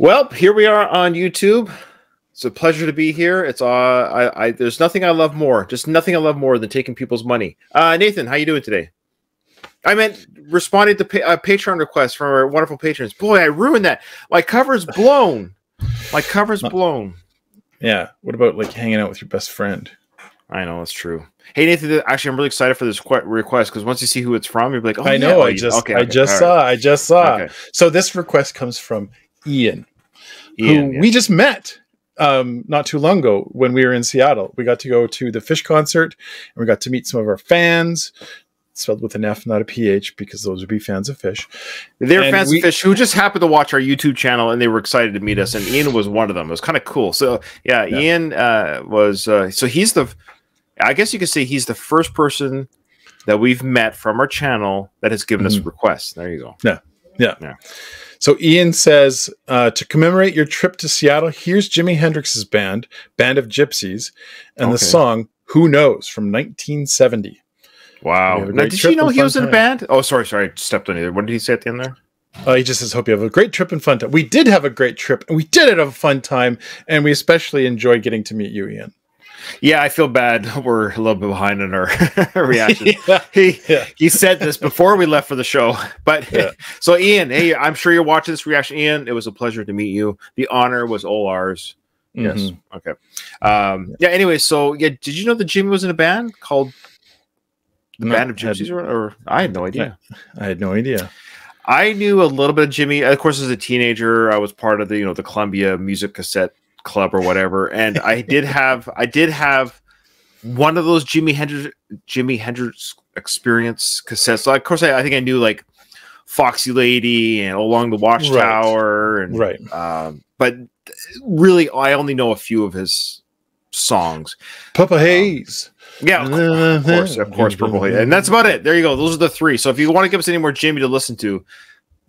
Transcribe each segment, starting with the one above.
Well, here we are on YouTube. It's a pleasure to be here. It's there's nothing I love more, just nothing I love more than taking people's money. Nathan, how you doing today? I meant responding to Patreon requests from our wonderful patrons. Boy, I ruined that. My cover's blown. My cover's blown. Yeah. What about like hanging out with your best friend? I know, it's true. Hey, Nathan, actually, I'm really excited for this request because once you see who it's from, you'll be like, oh, I know. I just saw. Okay. So this request comes from Ian, who we just met not too long ago when we were in Seattle. We got to go to the Fish concert and we got to meet some of our fans, spelled with an F, not a PH, because those would be fans of Fish. They're fans of Fish who just happened to watch our YouTube channel and they were excited to meet us. And Ian was one of them. It was kind of cool. So yeah. Ian was, so he's I guess you could say he's the first person that we've met from our channel that has given us requests. There you go. Yeah. So Ian says, to commemorate your trip to Seattle, here's Jimi Hendrix's band, Band of Gypsies, and the song Who Knows from 1970. Wow. Now, did you know he was in a band? Oh, sorry. I stepped on you. What did he say at the end there? He just says, hope you have a great trip and fun time. We did have a great trip, and we did have a fun time, and we especially enjoyed getting to meet you, Ian. Yeah, I feel bad. We're a little bit behind in our reaction. He said this before we left for the show. But so Ian, hey, I'm sure you're watching this reaction. Ian, it was a pleasure to meet you. The honor was all ours. Yes. Okay. Anyway, so did you know that Jimmy was in a band called the Band of Gypsies? Or I had no idea. I had no idea. I knew a little bit of Jimmy. Of course, as a teenager, I was part of the the Columbia Music Cassette Club or whatever, and I did have one of those Jimi Hendrix Experience cassettes. So of course, I think I knew like Foxy Lady and Along the Watchtower, and but really, I only know a few of his songs. Purple Haze. Yeah, of course, Purple Haze, and that's about it. There you go. Those are the three. So if you want to give us any more Jimmy to listen to,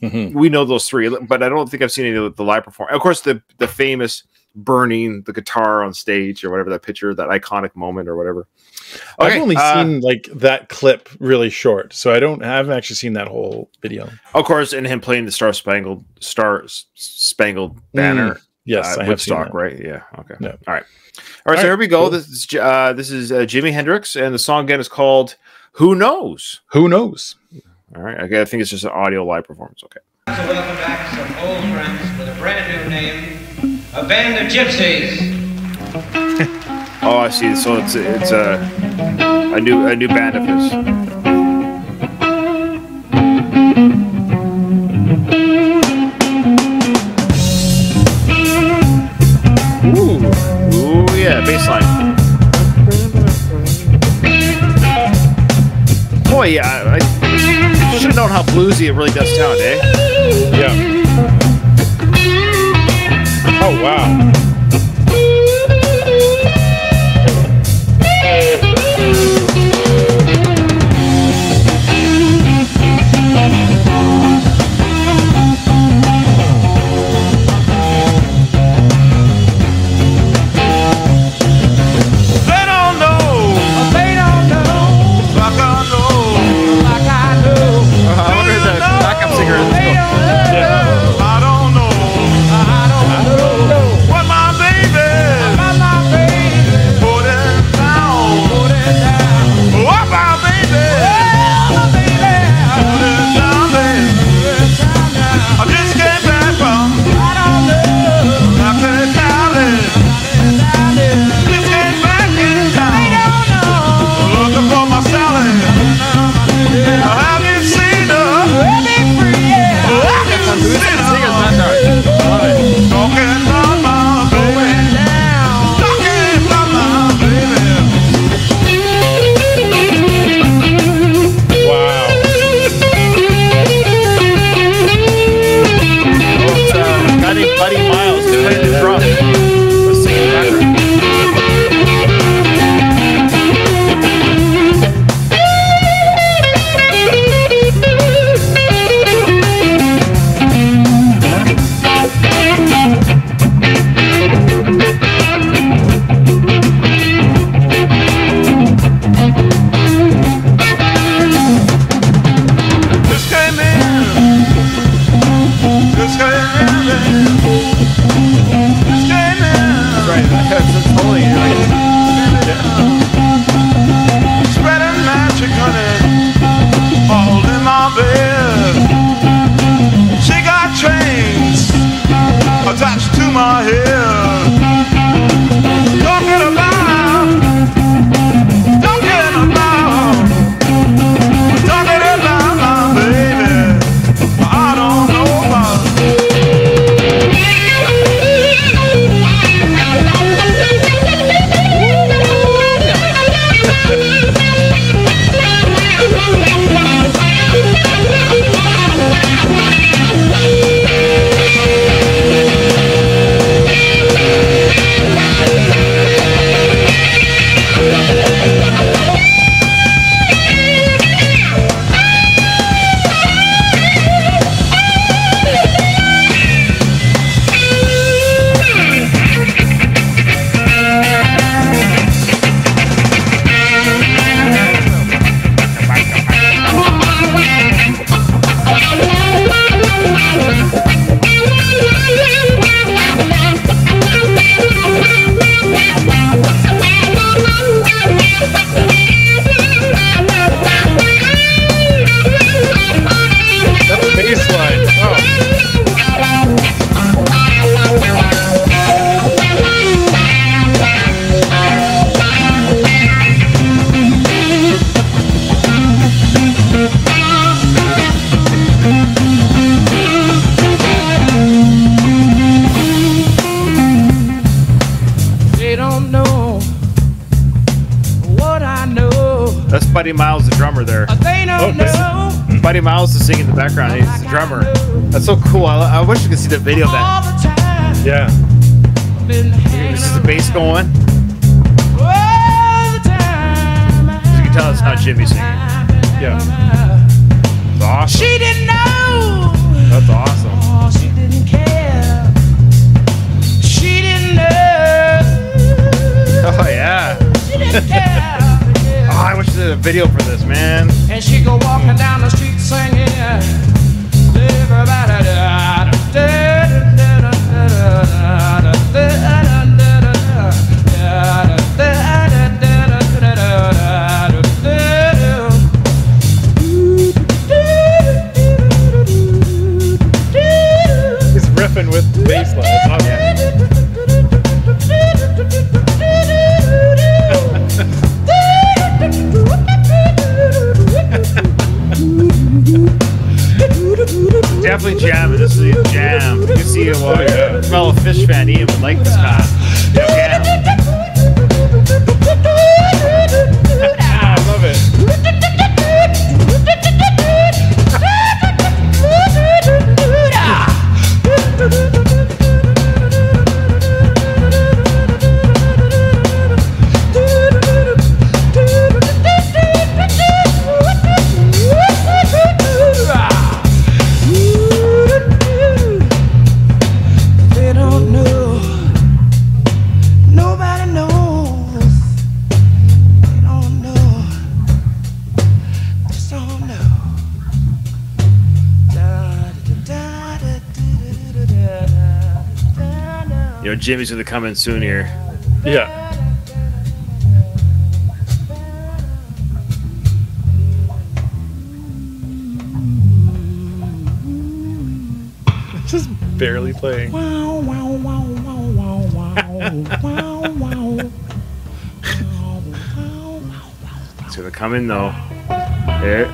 we know those three. But I don't think I've seen any of the live performance. Of course, the famous burning the guitar on stage or whatever, that picture, that iconic moment or whatever. Okay, I've only seen like that clip really short, so I haven't actually seen that whole video. Of course, and him playing the Star Spangled Banner. Yes, I have seen that. Right? Yeah. Okay. Yeah. All right. So here we go. Cool. This is Jimi Hendrix, and the song again is called "Who Knows." Who knows? All right. I think it's just an audio live performance. Okay. So welcome back some old friends with a brand new name. A Band of Gypsies. Oh, I see. So it's a new band of his. Ooh, yeah, bass line. Boy, yeah, I should have known how bluesy it really does sound, eh? Yeah. Oh, wow. Buddy Miles, the drummer there. They don't know. Buddy Miles is singing in the background. He's the drummer. That's so cool. I wish you could see the video of that. All the time. Yeah. This is the bass going. All the time. As you can tell, it's not Jimmy singing. Yeah. It's awesome. She didn't know. That's awesome. Oh, she didn't care. She didn't know. Oh yeah. She didn't care. Oh, I wish there was a video for this, man. And she go walking down the street singing. Everybody. He's riffing with bass line. It's awesome. Definitely jamming. This is a jam. You can see a fellow fish fan Ian would like this kind of jam. I love it. They don't know. Nobody knows. They don't know. Just don't know. You know, Jimmy's gonna come in soon here. Yeah. Just barely playing. Wow, wow, wow, wow, wow, wow, wow, wow. It's gonna come in though. There.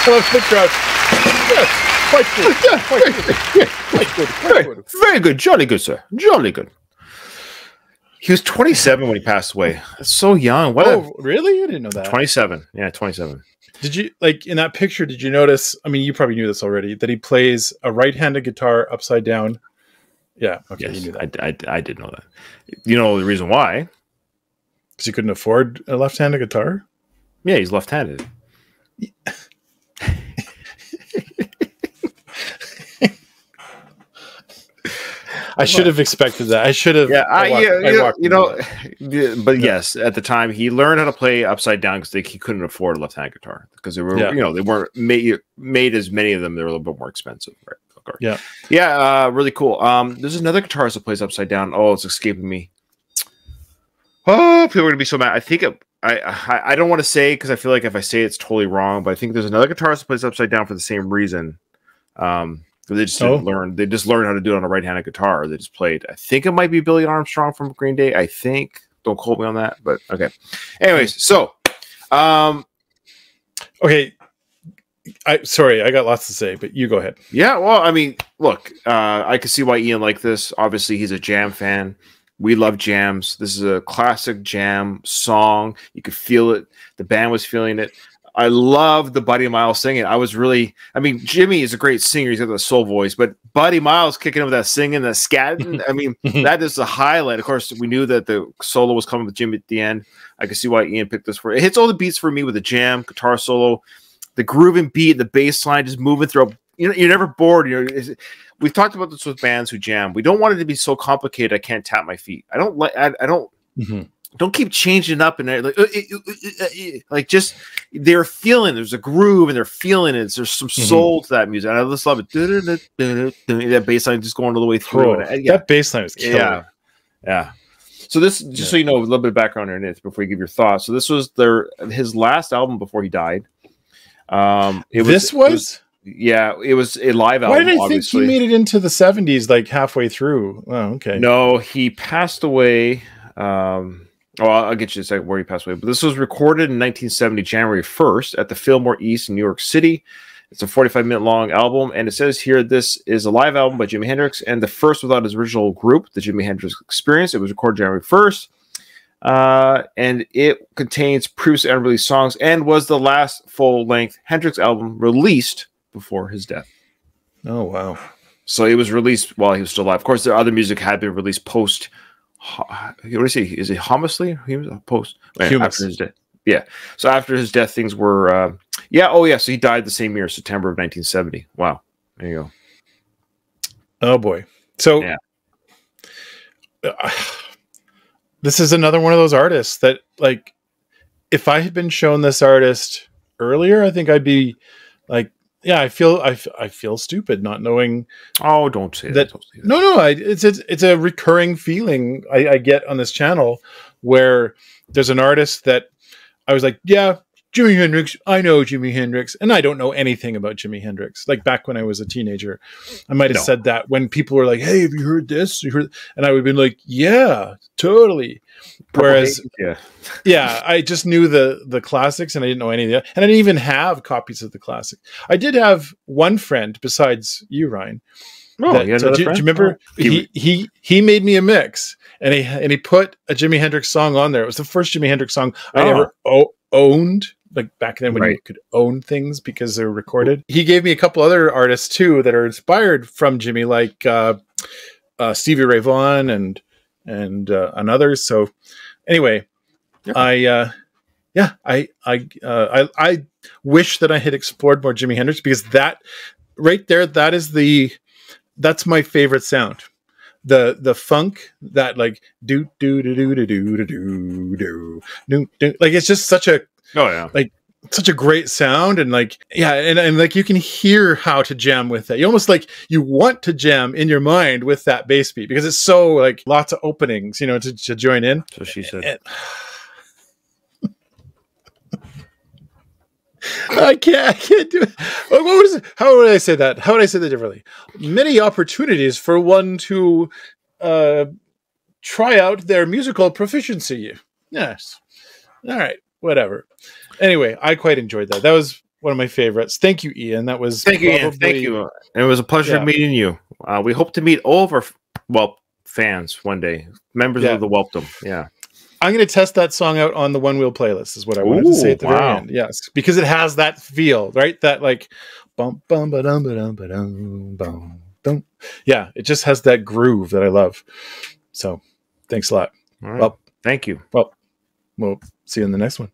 I love the crowd. Yes, quite good. Yeah, quite good. Quite good. Very good. Jolly good, sir. Jolly good. He was 27 when he passed away. That's so young. Really? I didn't know that. 27. Yeah, 27. Did you, like, in that picture, did you notice, I mean, you probably knew this already, that he plays a right-handed guitar upside down? Yeah, okay, Yes, you knew that. I did know that. You know the reason why? Because he couldn't afford a left-handed guitar? Yeah, he's left-handed. I should have expected that. I should have. But yes, at the time he learned how to play upside down because he couldn't afford a left-handed guitar because they were, they weren't made as many of them. They're a little bit more expensive, right? Okay. Yeah, really cool. There's another guitarist that plays upside down. Oh, it's escaping me. Oh, people are gonna be so mad. I think I don't want to say because I feel like if I say it's totally wrong, but I think there's another guitarist that plays upside down for the same reason. They just didn't learn. They just learned how to do it on a right-handed guitar. They just played. I think it might be Billy Armstrong from Green Day. I think. Don't quote me on that, but okay. Anyways, so, okay. Sorry, I got lots to say, but you go ahead. Yeah, well, I mean, look, I can see why Ian liked this. Obviously, he's a Jam fan. We love jams. This is a classic Jam song. You could feel it. The band was feeling it. I love the Buddy Miles singing. Jimmy is a great singer. He's got the soul voice, but Buddy Miles kicking in with that singing, that scatting. I mean, that is the highlight. Of course, we knew that the solo was coming with Jimmy at the end. I can see why Ian picked this for it. It hits all the beats for me with the Jam guitar solo, the grooving beat, the bass line just moving through. You're never bored. We've talked about this with bands who jam. We don't want it to be so complicated. I can't tap my feet. I don't like. I don't. Don't keep changing it up and like just they're feeling. There's a groove and they're feeling it. There's some soul to that music. And I just love it. That bass line just going all the way through. That bass line is killer. Yeah. So this, just so you know, a little bit of background on it before you give your thoughts. So this was his last album before he died. It was a live album. Why did I think he made it into the 70s, like halfway through? Oh, okay. No, he passed away. I'll get you a second where he passed away. But this was recorded in 1970, January 1st, at the Fillmore East in New York City. It's a 45-minute long album, and it says here this is a live album by Jimi Hendrix, and the first without his original group, the Jimi Hendrix Experience. It was recorded January 1st, and it contains previously unreleased songs and was the last full-length Hendrix album released before his death. Oh, wow. So it was released while he was still alive. Of course, their other music had been released post. What do you say? Is it Homisley? He was post after his death. Yeah. So after his death, things were. So he died the same year, September of 1970. Wow. There you go. Oh boy. So this is another one of those artists that, like, if I had been shown this artist earlier, I think I'd be like, yeah, I feel stupid not knowing. Oh, don't say that. No. It's a recurring feeling I get on this channel where there's an artist that I was like, yeah, Jimi Hendrix. I know Jimi Hendrix, and I don't know anything about Jimi Hendrix. Like back when I was a teenager, I might have said that when people were like, "Hey, have you heard this?" And I would have been like, "Yeah, totally." Whereas, I just knew the classics, and I didn't know any of the and I didn't even have copies of the classic. I did have one friend besides you, Ryan. Oh, do you remember? He made me a mix, and he put a Jimi Hendrix song on there. It was the first Jimi Hendrix song I ever owned. Like back then when you could own things because they're recorded. He gave me a couple other artists too that are inspired from Jimmy, like Stevie Ray Vaughan and others. So anyway, I wish that I had explored more Jimi Hendrix, because that right there, that's my favorite sound. The funk, that like do do do do do do do do do, like it's just such a like such a great sound, and like and like you can hear how to jam with that. You almost like you want to jam in your mind with that bass beat because it's so like lots of openings, to join in. So she said. I can't do it. What was it? How would I say that? How would I say that differently? Many opportunities for one to try out their musical proficiency. Yes. All right. Whatever. Anyway, I quite enjoyed that. That was one of my favorites. Thank you, Ian. That was thank you, Ian. Thank you. And it was a pleasure meeting you. We hope to meet all of our fans one day, members of the Welpdom. Yeah. I'm going to test that song out on the One Wheel playlist is what I wanted to say at the very end. Yes, because it has that feel, right? That like, bum, bum, ba-dum, ba-dum, ba-dum, bum, dum. Yeah, it just has that groove that I love. So thanks a lot. All right. Well, thank you. Well, we'll see you in the next one.